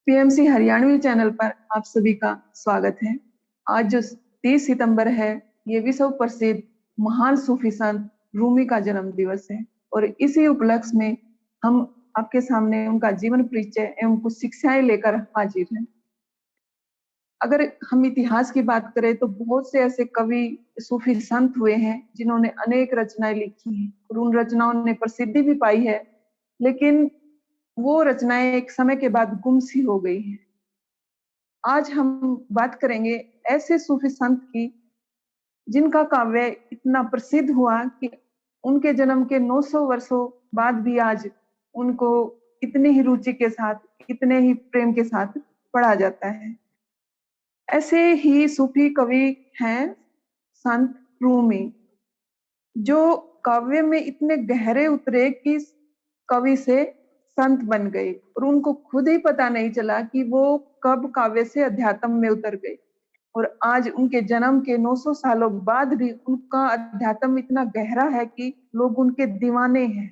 PMC Haryanvi channel पर आप सभी का स्वागत है। आज जो 30 सितंबर है, ये विश्व प्रसिद्ध महान सूफी संत रूमी का जन्म दिवस है और इसी उपलक्ष्य में हम आपके सामने उनका जीवन परिचय एवं कुछ शिक्षाएं लेकर हाजिर हैं। अगर हम इतिहास की बात करें तो बहुत से ऐसे कवि सूफी संत हुए हैं जिन्होंने अनेक रचनाएं लिखी हैं और उन रचनाओं ने प्रसिद्धि भी पाई है, लेकिन वो रचनाएं एक समय के बाद गुम सी हो गई हैं। आज हम बात करेंगे ऐसे सूफी संत की जिनका काव्य इतना प्रसिद्ध हुआ कि उनके जन्म के 900 वर्षों बाद भी आज उनको इतनी ही रुचि के साथ, इतने ही प्रेम के साथ पढ़ा जाता है। ऐसे ही सूफी कवि हैं संत रूमी, जो काव्य में इतने गहरे उतरे कि कवि से संत बन गए और उनको खुद ही पता नहीं चला कि वो कब काव्य से अध्यात्म में उतर गए। और आज उनके जन्म के 900 सालों बाद भी उनका अध्यात्म इतना गहरा है कि लोग उनके दीवाने हैं।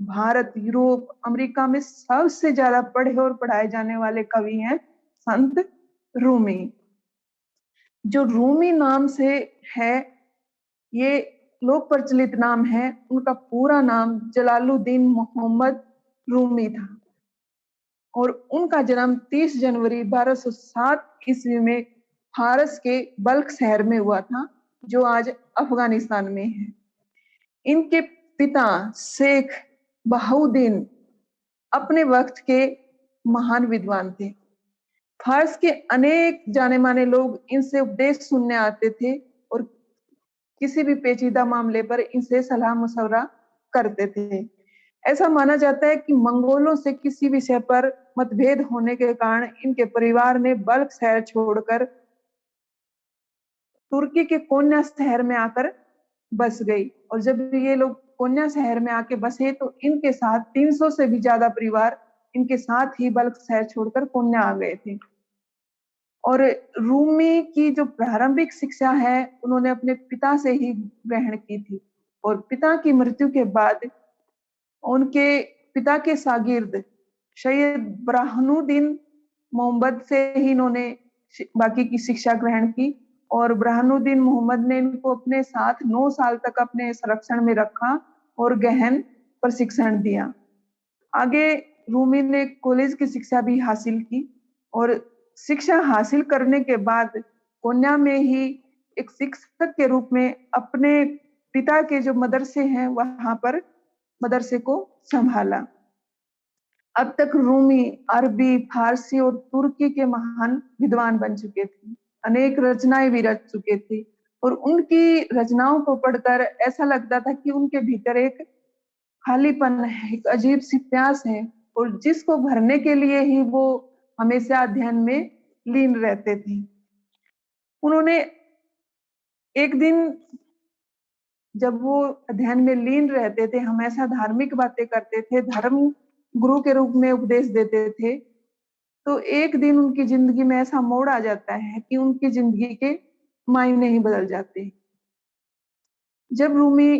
भारत, यूरोप, अमेरिका में सबसे ज्यादा पढ़े और पढ़ाए जाने वाले कवि हैं संत रूमी। जो रूमी नाम से है, ये लोक प्रचलित नाम है। उनका पूरा नाम जलालुद्दीन मोहम्मद रूमी था और उनका जन्म 30 जनवरी 1207 ईस्वी में फारस के बल्ख शहर में हुआ था, जो आज अफगानिस्तान में है। इनके पिता शेख बहाउद्दीन अपने वक्त के महान विद्वान थे। फारस के अनेक जाने माने लोग इनसे उपदेश सुनने आते थे और किसी भी पेचीदा मामले पर इनसे सलाह मशवरा करते थे। ऐसा माना जाता है कि मंगोलों से किसी विषय पर मतभेद होने के कारण इनके परिवार ने बल्ख शहर छोड़कर तुर्की के कोन्या शहर में आकर बस गई। और जब ये लोग कोन्या शहर में आके बसे तो इनके साथ 300 से भी ज्यादा परिवार इनके साथ ही बल्ख शहर छोड़कर कोन्या आ गए थे। और रूमी की जो प्रारंभिक शिक्षा है उन्होंने अपने पिता से ही ग्रहण की थी और पिता की मृत्यु के बाद उनके पिता के शागिर्द सैयद बुरहानुद्दीन मोहम्मद से ही इन्होंने बाकी की शिक्षा ग्रहण की और बुरहानुद्दीन मोहम्मद ने इनको अपने साथ 9 साल तक अपने संरक्षण में रखा और गहन प्रशिक्षण दिया। आगे रूमी ने कॉलेज की शिक्षा भी हासिल की और शिक्षा हासिल करने के बाद कोन्या में ही एक शिक्षक के रूप में अपने पिता के जो मदरसे हैं वहां पर मदरसे को संभाला। अब तक रूमी अरबी, फारसी और तुर्की के महान विद्वान बन चुके थे, अनेक रचनाएं भी रच चुके थे और उनकी रचनाओं को पढ़कर ऐसा लगता था कि उनके भीतर एक खालीपन है, एक अजीब सी प्यास है और जिसको भरने के लिए ही वो हमेशा अध्ययन में लीन रहते थे। उन्होंने एक दिन जब वो अध्ययन में लीन रहते थे, हमेशा धार्मिक बातें करते थे, धर्म गुरु के रूप में उपदेश देते थे, तो एक दिन उनकी जिंदगी में ऐसा मोड़ आ जाता है कि उनकी जिंदगी के मायने ही बदल जाते हैं। जब रूमी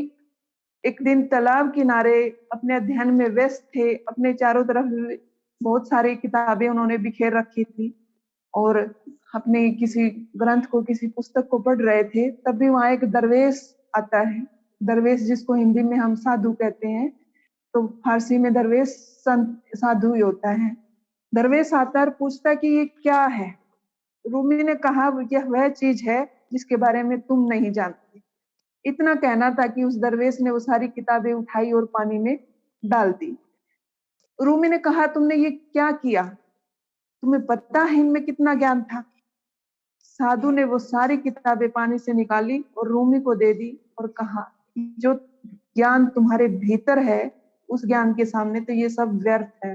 एक दिन तालाब किनारे अपने अध्ययन में व्यस्त थे, अपने चारों तरफ बहुत सारी किताबें उन्होंने बिखेर रखी थी और अपने किसी ग्रंथ को, किसी पुस्तक को पढ़ रहे थे, तब भी वहां एक दरवेश आता है। दरवेश जिसको हिंदी में हम साधु कहते हैं, तो फारसी में दरवेश संत, साधु ही होता है। दरवेश आता है और पूछता है कि ये क्या है। रूमी ने कहा यह वह चीज है जिसके बारे में तुम नहीं जानते। इतना कहना था कि उस दरवेश ने वो सारी किताबें उठाई और पानी में डाल दी। रूमी ने कहा तुमने ये क्या किया, तुम्हें पता है इनमें कितना ज्ञान था। साधु ने वो सारी किताबें पानी से निकाली और रूमी को दे दी और कहा जो ज्ञान तुम्हारे भीतर है उस ज्ञान के सामने तो ये सब व्यर्थ है।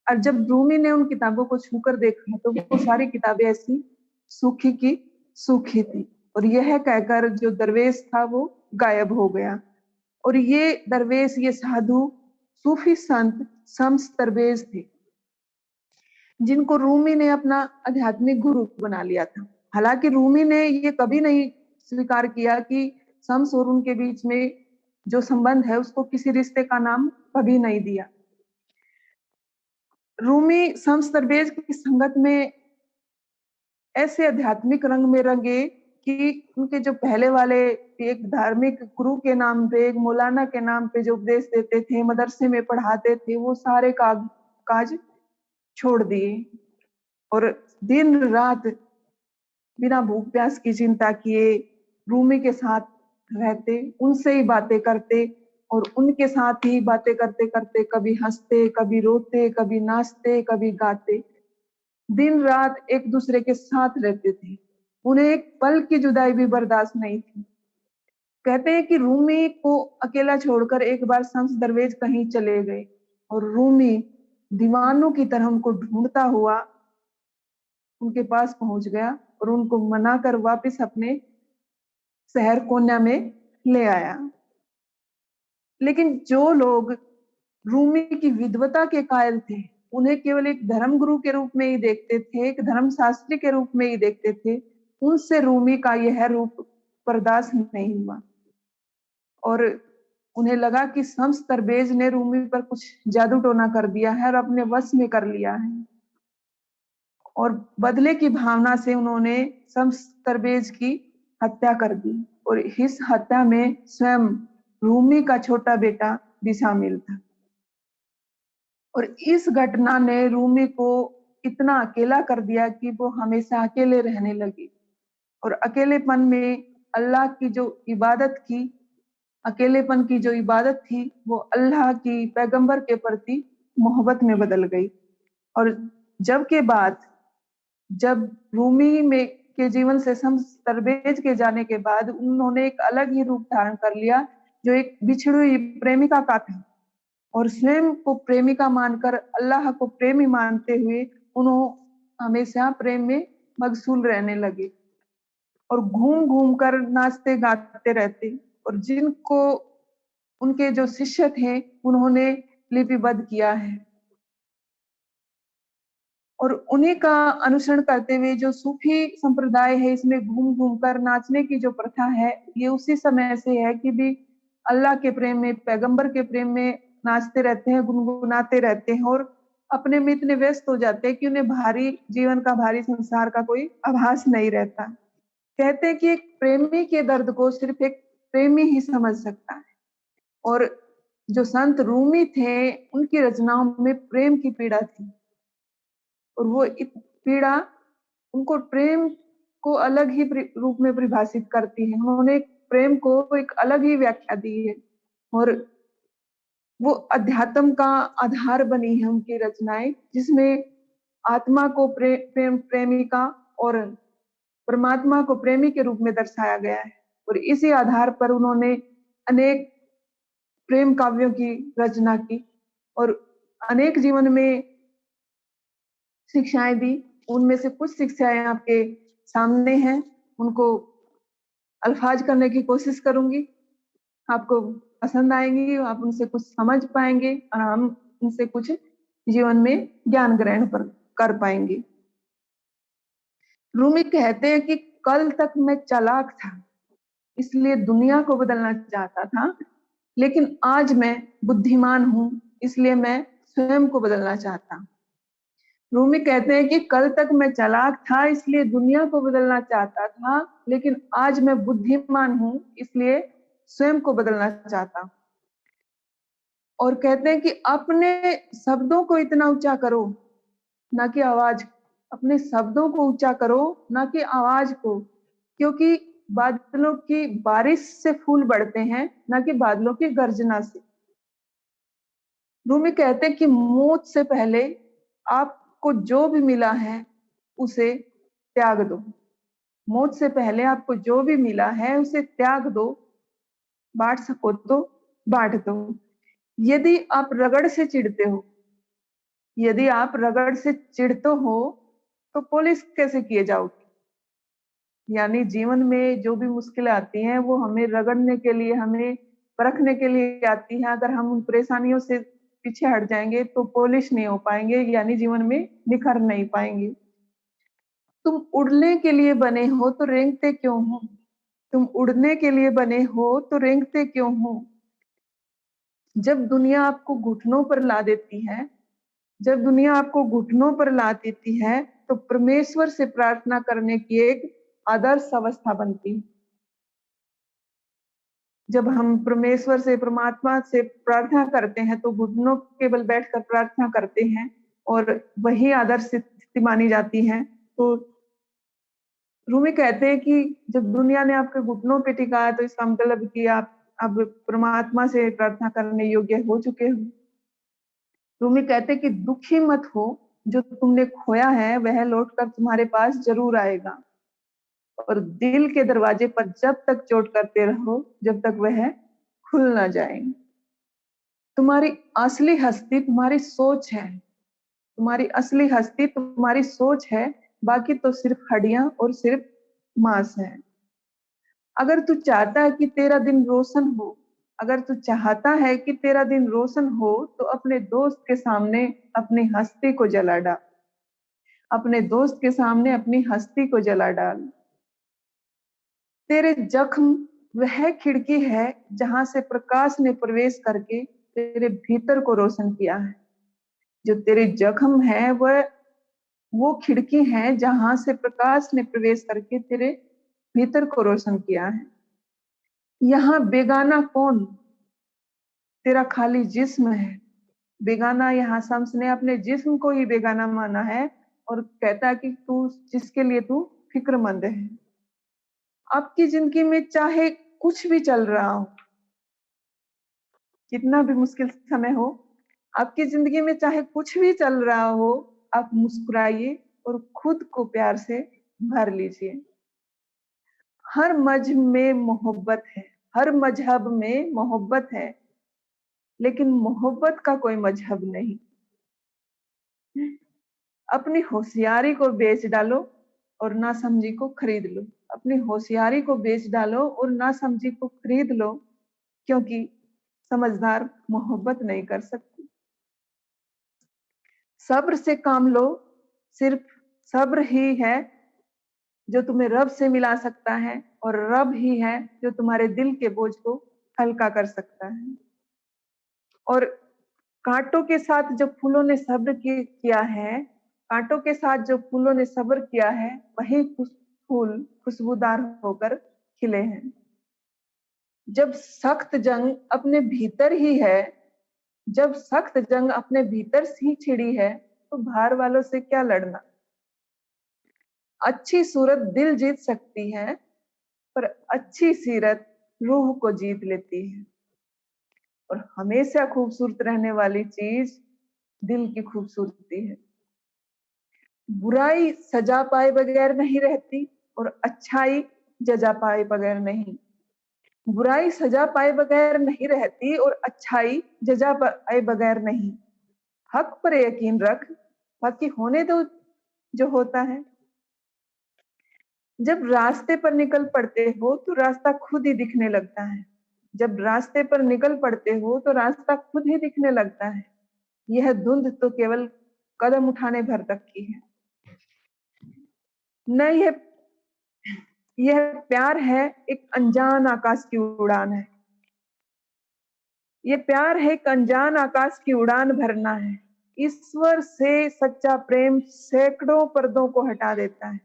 और जब रूमी ने उन किताबों को छूकर देखा तो वो सारी किताबें ऐसी सूखी की सूखी थी और यह कहकर जो दरवेश था वो गायब हो गया। और ये दरवेश, ये साधु सूफी संत शम्स दरवेश थे जिनको रूमी ने अपना आध्यात्मिक गुरु बना लिया था। हालांकि रूमी ने ये कभी नहीं स्वीकार किया कि शम्स और उनके बीच में जो संबंध है उसको किसी रिश्ते का नाम कभी नहीं दिया। रूमी शम्स दरवेश की संगत में ऐसे आध्यात्मिक रंग में रंगे कि उनके जो पहले वाले एक धार्मिक गुरु के नाम पे, एक मौलाना के नाम पे जो उपदेश देते थे, मदरसे में पढ़ाते थे, वो सारे काज छोड़ दिए और दिन रात बिना भूख प्यास की चिंता किए रूमी के साथ रहते, उनसे ही बातें करते और उनके साथ ही बातें करते करते कभी हंसते, कभी रोते, कभी नाचते, कभी गाते, दिन रात एक दूसरे के साथ रहते थे। उन्हें एक पल की जुदाई भी बर्दाश्त नहीं थी। कहते हैं कि रूमी को अकेला छोड़कर एक बार शम्स दरवेश कहीं चले गए और रूमी दीवानों की तरह उनको ढूंढता हुआ उनके पास पहुंच गया और उनको मनाकर वापस अपने शहर कोन्या में ले आया। लेकिन जो लोग रूमी की विद्वता के कायल थे, उन्हें केवल एक धर्म गुरु के रूप में ही देखते थे, एक धर्म शास्त्री के रूप में ही देखते थे, उनसे रूमी का यह रूप बर्दाश्त नहीं हुआ और उन्हें लगा कि शम्स दरवेश ने रूमी पर कुछ जादू टोना कर दिया है और अपने वश में कर लिया है और बदले की भावना से उन्होंने शम्स दरवेश की हत्या कर दी और इस हत्या में स्वयं रूमी का छोटा बेटा भी शामिल था। और इस घटना ने रूमी को इतना अकेला कर दिया कि वो हमेशा अकेले रहने लगी और अकेलेपन में अल्लाह की जो इबादत की, अकेलेपन की जो इबादत थी, वो अल्लाह की पैगंबर के प्रति मोहब्बत में बदल गई। और जब रूमी में के जीवन से शम्स दरवेश के जाने के बाद उन्होंने एक अलग ही रूप धारण कर लिया, जो एक बिछड़ी हुई प्रेमिका का था और स्वयं को प्रेमिका मानकर अल्लाह को प्रेमी मानते हुए उन्होंने हमेशा प्रेम में मगसूल रहने लगे और घूम घूम कर नाचते गाते रहते और जिनको उनके जो शिष्य थे उन्होंने लिपिबद्ध किया है और उन्हीं का अनुसरण करते हुए जो सूफी संप्रदाय है, इसमें घूम घूम कर नाचने की जो प्रथा है, ये उसी समय से है कि भी अल्लाह के प्रेम में, पैगंबर के प्रेम में नाचते रहते हैं, गुनगुनाते रहते हैं और अपने में इतने व्यस्त हो जाते हैं कि उन्हें भारी जीवन का, भारी संसार का कोई आभास नहीं रहता। कहते हैं कि एक प्रेमी के दर्द को सिर्फ एक प्रेमी ही समझ सकता है और जो संत रूमी थे, उनकी रचनाओं में प्रेम की पीड़ा थी और वो पीड़ा उनको प्रेम को अलग ही रूप में परिभाषित करती है। उन्होंने प्रेम को एक अलग ही व्याख्या दी है और वो अध्यात्म का आधार बनी है उनकी रचनाएं, जिसमें आत्मा को प्रेमिका और परमात्मा को प्रेमी के रूप में दर्शाया गया है और इसी आधार पर उन्होंने अनेक प्रेम काव्यों की रचना की और अनेक जीवन में शिक्षाएं दी। उनमें से कुछ शिक्षाएं आपके सामने हैं, उनको अल्फाज करने की कोशिश करूंगी, आपको पसंद आएंगी, आप उनसे कुछ समझ पाएंगे और हम उनसे कुछ जीवन में ज्ञान ग्रहण कर पाएंगे। रूमी कहते हैं कि कल तक मैं चालाक था, इसलिए दुनिया को बदलना चाहता था, लेकिन आज मैं बुद्धिमान हूं, इसलिए मैं स्वयं को बदलना चाहता हूं। रूमी कहते हैं कि कल तक मैं चालाक था, इसलिए दुनिया को बदलना चाहता था, लेकिन आज मैं बुद्धिमान हूं, इसलिए स्वयं को बदलना चाहता हूं। और कहते हैं कि अपने शब्दों को इतना ऊंचा करो, ना कि आवाज, अपने शब्दों को ऊंचा करो, ना कि आवाज को, क्योंकि बादलों की बारिश से फूल बढ़ते हैं, ना कि बादलों की गर्जना से। रूमी कहते हैं कि मौत से पहले आपको जो भी मिला है उसे त्याग दो। मौत से पहले आपको जो भी मिला है उसे त्याग दो, बांट सको तो बांट दो। यदि आप रगड़ से चिढ़ते हो, यदि आप रगड़ से चिढ़ते हो तो पुलिस कैसे किए जाओगे? यानी जीवन में जो भी मुश्किलें आती हैं वो हमें रगड़ने के लिए, हमें परखने के लिए आती हैं। अगर हम उन परेशानियों से पीछे हट जाएंगे तो पॉलिश नहीं हो पाएंगे, यानी जीवन में निखर नहीं पाएंगे। तुम उड़ने के लिए बने हो तो रेंगते क्यों हो? तुम उड़ने के लिए बने हो तो रेंगते क्यों हो? जब दुनिया आपको घुटनों पर ला देती है जब दुनिया आपको घुटनों पर ला देती है तो परमेश्वर से प्रार्थना करने की एक आदर्श अवस्था बनती है। जब हम परमेश्वर से, परमात्मा से प्रार्थना करते हैं तो घुटनों के बल बैठकर प्रार्थना करते हैं और वही आदर्श स्थिति मानी जाती है। तो रूमी कहते हैं कि जब दुनिया ने आपके घुटनों पे टिकाया तो इसका मतलब कि आप अब परमात्मा से प्रार्थना करने योग्य हो चुके हो। रूमी कहते हैं कि दुखी मत हो, जो तुमने खोया है वह लौटकर तुम्हारे पास जरूर आएगा, और दिल के दरवाजे पर जब तक चोट करते रहो जब तक वह खुल ना जाए। तुम्हारी असली हस्ती तुम्हारी सोच है, तुम्हारी असली हस्ती तुम्हारी सोच है, बाकी तो सिर्फ हड्डियां और सिर्फ मांस है। अगर तू चाहता है कि तेरा दिन रोशन हो, अगर तू चाहता है कि तेरा दिन रोशन हो तो अपने दोस्त के सामने अपनी हस्ती को जला डाल, अपने दोस्त के सामने अपनी हस्ती को जला डाल। तेरे जख्म वह खिड़की है जहां से प्रकाश ने प्रवेश करके तेरे भीतर को रोशन किया है। जो तेरे जख्म है वह वो खिड़की है जहां से प्रकाश ने प्रवेश करके तेरे भीतर को रोशन किया है। यहाँ बेगाना कौन? तेरा खाली जिस्म है। बेगाना यहाँ शम्स ने अपने जिस्म को ही बेगाना माना है और कहता है कि तू, जिसके लिए तू फिक्रमंद है। आपकी जिंदगी में चाहे कुछ भी चल रहा हो, कितना भी मुश्किल समय हो, आपकी जिंदगी में चाहे कुछ भी चल रहा हो, आप मुस्कुराइए और खुद को प्यार से भर लीजिए। हर मजहब में मोहब्बत है, हर मजहब में मोहब्बत है, लेकिन मोहब्बत का कोई मजहब नहीं। अपनी होशियारी को बेच डालो और नासमझी को खरीद लो। अपनी होशियारी को बेच डालो और नासमझी को खरीद लो, क्योंकि समझदार मोहब्बत नहीं कर सकती। सब्र से काम लो, सिर्फ सब्र ही है जो तुम्हें रब से मिला सकता है, और रब ही है जो तुम्हारे दिल के बोझ को हल्का कर सकता है। और कांटों के साथ जो फूलों ने सब्र किया है, कांटों के साथ जो फूलों ने सब्र किया है, वही फूल खुशबूदार होकर खिले हैं। जब सख्त जंग अपने भीतर ही है, जब सख्त जंग अपने भीतर ही छिड़ी है, तो बाहर वालों से क्या लड़ना। अच्छी सूरत दिल जीत सकती है, पर अच्छी सीरत रूह को जीत लेती है। और हमेशा खूबसूरत रहने वाली चीज दिल की खूबसूरती है। बुराई सजा पाए बगैर नहीं रहती और अच्छाई जजा पाए बगैर नहीं। बुराई सजा पाए बगैर नहीं रहती और अच्छाई जजा पाए बगैर नहीं। हक पर यकीन रख, बाकी होने दो जो होता है। जब रास्ते पर निकल पड़ते हो तो रास्ता खुद ही दिखने लगता है। जब रास्ते पर निकल पड़ते हो तो रास्ता खुद ही दिखने लगता है। यह धुंध तो केवल कदम उठाने भर तक की है। न यह प्यार है, एक अनजान आकाश की उड़ान है। ये प्यार है, एक अनजान आकाश की उड़ान भरना है। ईश्वर से सच्चा प्रेम सैकड़ों पर्दों को हटा देता है।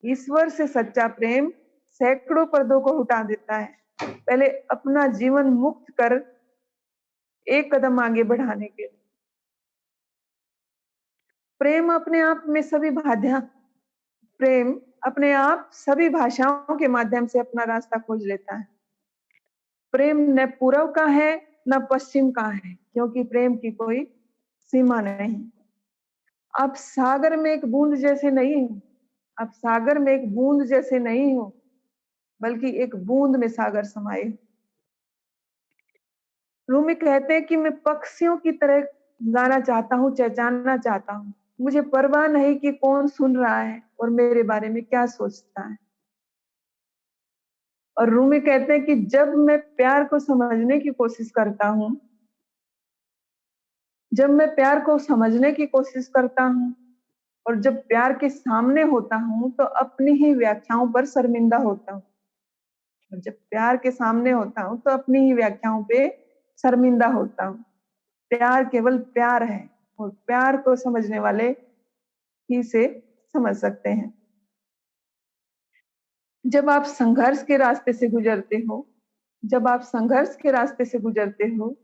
ईश्वर से सच्चा प्रेम सैकड़ों पर्दों को हटा देता है। पहले अपना जीवन मुक्त कर एक कदम आगे बढ़ाने के लिए। प्रेम अपने आप में सभी प्रेम अपने आप सभी भाषाओं के माध्यम से अपना रास्ता खोज लेता है। प्रेम न पूर्व का है न पश्चिम का है, क्योंकि प्रेम की कोई सीमा नहीं। आप सागर में एक बूंद जैसे नहीं हो, आप सागर में एक बूंद जैसे नहीं हो, बल्कि एक बूंद में सागर समाये हो। रूमी कहते हैं कि मैं पक्षियों की तरह गाना चाहता हूँ, चहचहाना चाहता हूँ। मुझे परवाह नहीं कि कौन सुन रहा है और मेरे बारे में क्या सोचता है। और रूमी कहते हैं कि जब मैं प्यार को समझने की कोशिश करता हूँ, जब मैं प्यार को समझने की कोशिश करता हूँ और जब प्यार के सामने होता हूँ तो अपनी ही व्याख्याओं पर शर्मिंदा होता हूँ। और जब प्यार के सामने होता हूँ तो अपनी ही व्याख्याओं पे शर्मिंदा होता हूँ। प्यार केवल प्यार है और प्यार को समझने वाले ही से समझ सकते हैं। जब आप संघर्ष के रास्ते से गुजरते हो, जब आप संघर्ष के रास्ते से गुजरते हो,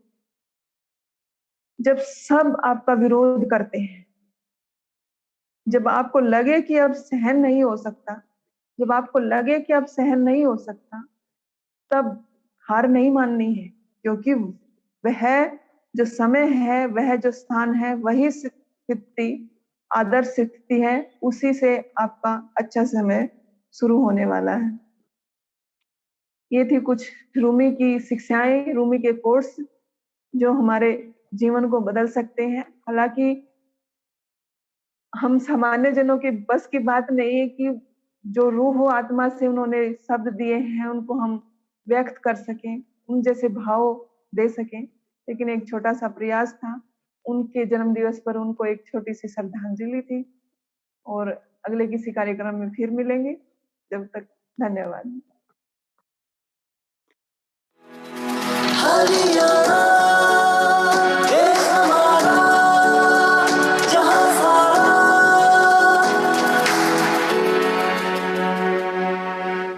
जब सब आपका विरोध करते हैं, जब आपको लगे कि अब सहन नहीं हो सकता, जब आपको लगे कि अब सहन नहीं हो सकता, तब हार नहीं माननी है, क्योंकि वह जो समय है, वह जो स्थान है, वही स्थिति आदर्श स्थिति है, उसी से आपका अच्छा समय शुरू होने वाला है। ये थी कुछ रूमी की शिक्षाएं, रूमी के कोट्स जो हमारे जीवन को बदल सकते हैं। हालांकि हम सामान्य जनों के बस की बात नहीं है कि जो रूह आत्मा से उन्होंने शब्द दिए हैं उनको हम व्यक्त कर सकें, उन जैसे भाव दे सकें, लेकिन एक छोटा सा प्रयास था। उनके जन्म दिवस पर उनको एक छोटी सी श्रद्धांजलि थी और अगले किसी कार्यक्रम में फिर मिलेंगे। जब तक धन्यवाद।